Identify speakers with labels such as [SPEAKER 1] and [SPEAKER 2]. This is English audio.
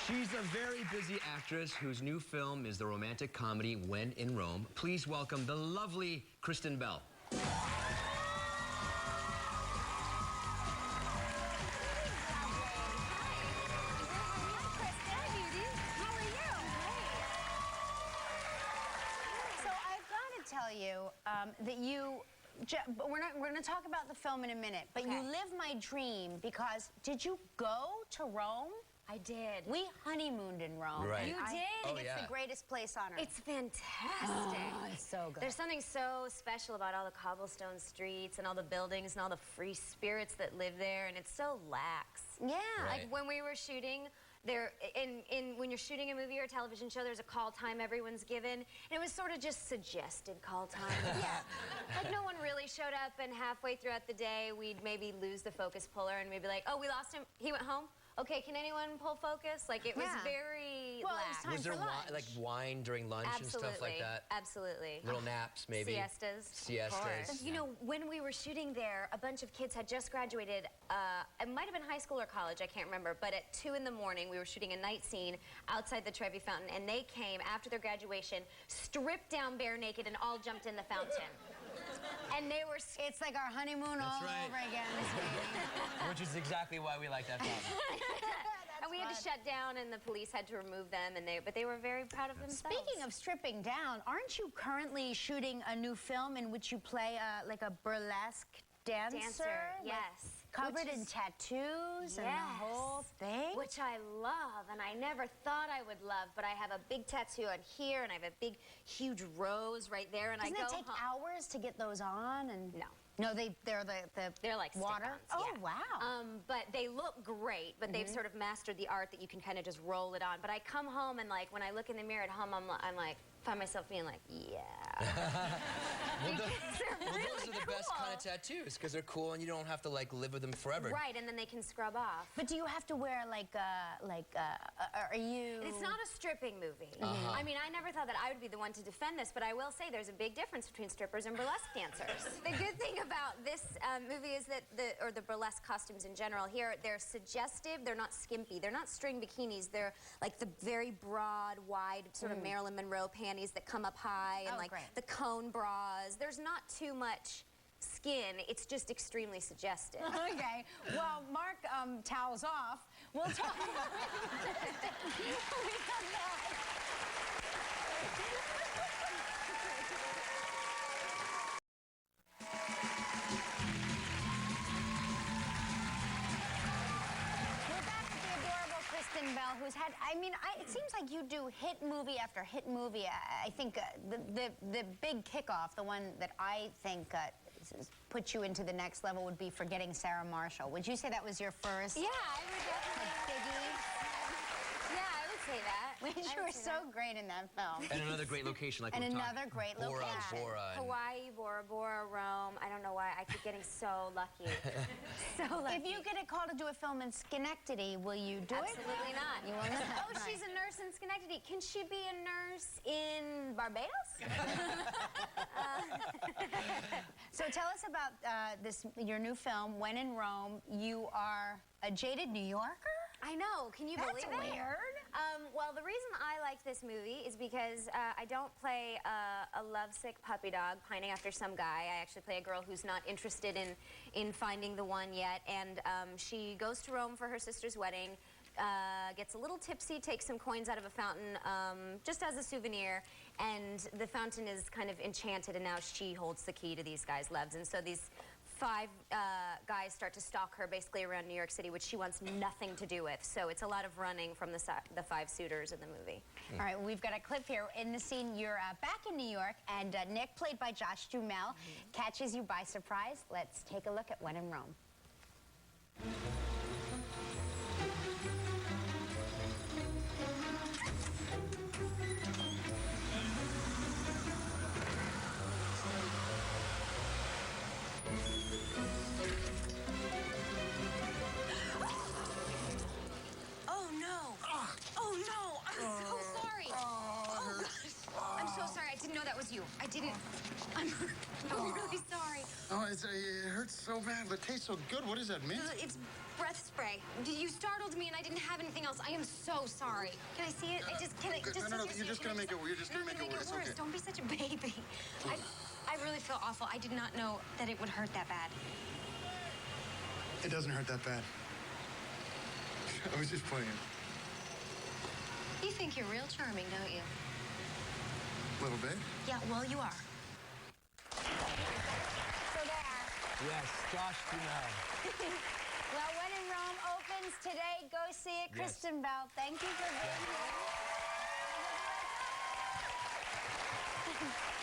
[SPEAKER 1] She's a very busy actress whose new film is the romantic comedy When in Rome. Please welcome the lovely Kristen Bell.
[SPEAKER 2] Tell you that you, we're going to talk about the film in a minute, but you live my dream because did you go to Rome?
[SPEAKER 3] I did.
[SPEAKER 2] We honeymooned in Rome.
[SPEAKER 1] Right.
[SPEAKER 3] You did?
[SPEAKER 2] I think it's the greatest place on earth.
[SPEAKER 3] It's fantastic.
[SPEAKER 2] Oh, it's so good.
[SPEAKER 3] There's something so special about all the cobblestone streets and all the buildings and all the free spirits that live there, and it's so lax.
[SPEAKER 2] Yeah.
[SPEAKER 3] Like when we were shooting, when you're shooting a movie or a television show, there's a call time everyone's given, and it was sort of just suggested call time. Yeah. Like no one really showed up, and halfway throughout the day, we'd maybe lose the focus puller, and we'd be like, oh, we lost him. He went home. Okay, can anyone pull focus? Like it was very lax.
[SPEAKER 1] Was there like wine during lunch and stuff like that?
[SPEAKER 3] Absolutely.
[SPEAKER 1] Little naps, maybe.
[SPEAKER 3] Siestas. You know, when we were shooting there, a bunch of kids had just graduated. It might have been high school or college, I can't remember. But at 2 in the morning, we were shooting a night scene outside the Trevi Fountain, and they came after their graduation, stripped down bare naked, and all jumped in the fountain. And they were...
[SPEAKER 2] It's like our honeymoon all over again.
[SPEAKER 1] Which is exactly why we like that film.
[SPEAKER 3] And we had to shut down, and the police had to remove them, but they were very proud of themselves.
[SPEAKER 2] Speaking of stripping down, aren't you currently shooting a new film in which you play like a burlesque dancer?
[SPEAKER 3] Yes.
[SPEAKER 2] Covered in tattoos and the whole thing?
[SPEAKER 3] Which I love, and I never thought I would love, but I have a big tattoo on here, and I have a big, huge rose right there, and
[SPEAKER 2] Doesn't it take hours to get those on? And
[SPEAKER 3] No.
[SPEAKER 2] No, they're like
[SPEAKER 3] water?
[SPEAKER 2] Oh, wow.
[SPEAKER 3] But they look great, but they've sort of mastered the art that you can kind of just roll it on. But I come home, and like when I look in the mirror at home, I'm like, find myself being like, yeah.
[SPEAKER 1] Those are the best kind of tattoos because they're cool and you don't have to like live with them forever.
[SPEAKER 3] Right, and then they can scrub off.
[SPEAKER 2] But do you have to wear are you...
[SPEAKER 3] It's not a stripping movie. I mean, I never thought that I would be the one to defend this, but I will say there's a big difference between strippers and burlesque dancers. The good thing about this movie is that the burlesque costumes in general here, they're suggestive, they're not skimpy, they're not string bikinis, they're like the very broad, wide sort of Marilyn Monroe panties that come up high and like the cone bras. There's not too much skin, it's just extremely suggestive.
[SPEAKER 2] Okay, well, Mark towels off. We'll talk about it. We come back. Kristen Bell, who's had, I mean, it seems like you do hit movie after hit movie. I think the big kickoff, the one that I think put you into the next level would be Forgetting Sarah Marshall. Would you say that was your first?
[SPEAKER 3] Yeah, I would definitely.
[SPEAKER 2] Biggie?
[SPEAKER 3] Yeah, I would say that.
[SPEAKER 2] You were so great in that film.
[SPEAKER 1] And another great location, like
[SPEAKER 2] another great location.
[SPEAKER 3] Hawaii, Bora Bora, Rome. I don't know why I keep getting so lucky. So lucky.
[SPEAKER 2] If you get a call to do a film in Schenectady, will you do it?
[SPEAKER 3] Absolutely not.
[SPEAKER 2] You will not.
[SPEAKER 3] Oh, she's a nurse in Schenectady. Can she be a nurse in Barbados?
[SPEAKER 2] So tell us about your new film, When in Rome. You are a jaded New Yorker?
[SPEAKER 3] I know. Can you believe it?
[SPEAKER 2] That's weird.
[SPEAKER 3] Well, the reason I like this movie is because I don't play a lovesick puppy dog pining after some guy. I actually play a girl who's not interested in finding the one yet, and she goes to Rome for her sister's wedding, gets a little tipsy, takes some coins out of a fountain just as a souvenir, and the fountain is kind of enchanted, and now she holds the key to these guys' lives. And so these 5 guys start to stalk her basically around New York City, which she wants nothing to do with. So it's a lot of running from the 5 suitors in the movie.
[SPEAKER 2] All right, we've got a clip here. In the scene, you're back in New York, and Nick, played by Josh Duhamel, catches you by surprise. Let's take a look at When in Rome.
[SPEAKER 3] I'm so sorry. I didn't know that was you. I didn't. I'm really sorry.
[SPEAKER 4] Oh, it hurts so bad, but it tastes so good. What is that, mint?
[SPEAKER 5] It's breath spray. You startled me, and I didn't have anything else. I am so sorry. Can I see it?
[SPEAKER 4] No, you're just gonna make it worse. It's okay.
[SPEAKER 5] Don't be such a baby. I really feel awful. I did not know that it would hurt that bad.
[SPEAKER 4] It doesn't hurt that bad. I was just playing.
[SPEAKER 5] You think you're real charming, don't you?
[SPEAKER 4] A little bit.
[SPEAKER 5] Yeah, well, you are.
[SPEAKER 2] So there.
[SPEAKER 1] Yes, Josh Duhamel.
[SPEAKER 2] Well, When in Rome opens today. Go see it.
[SPEAKER 1] Yes.
[SPEAKER 2] Kristen Bell, thank you for being here.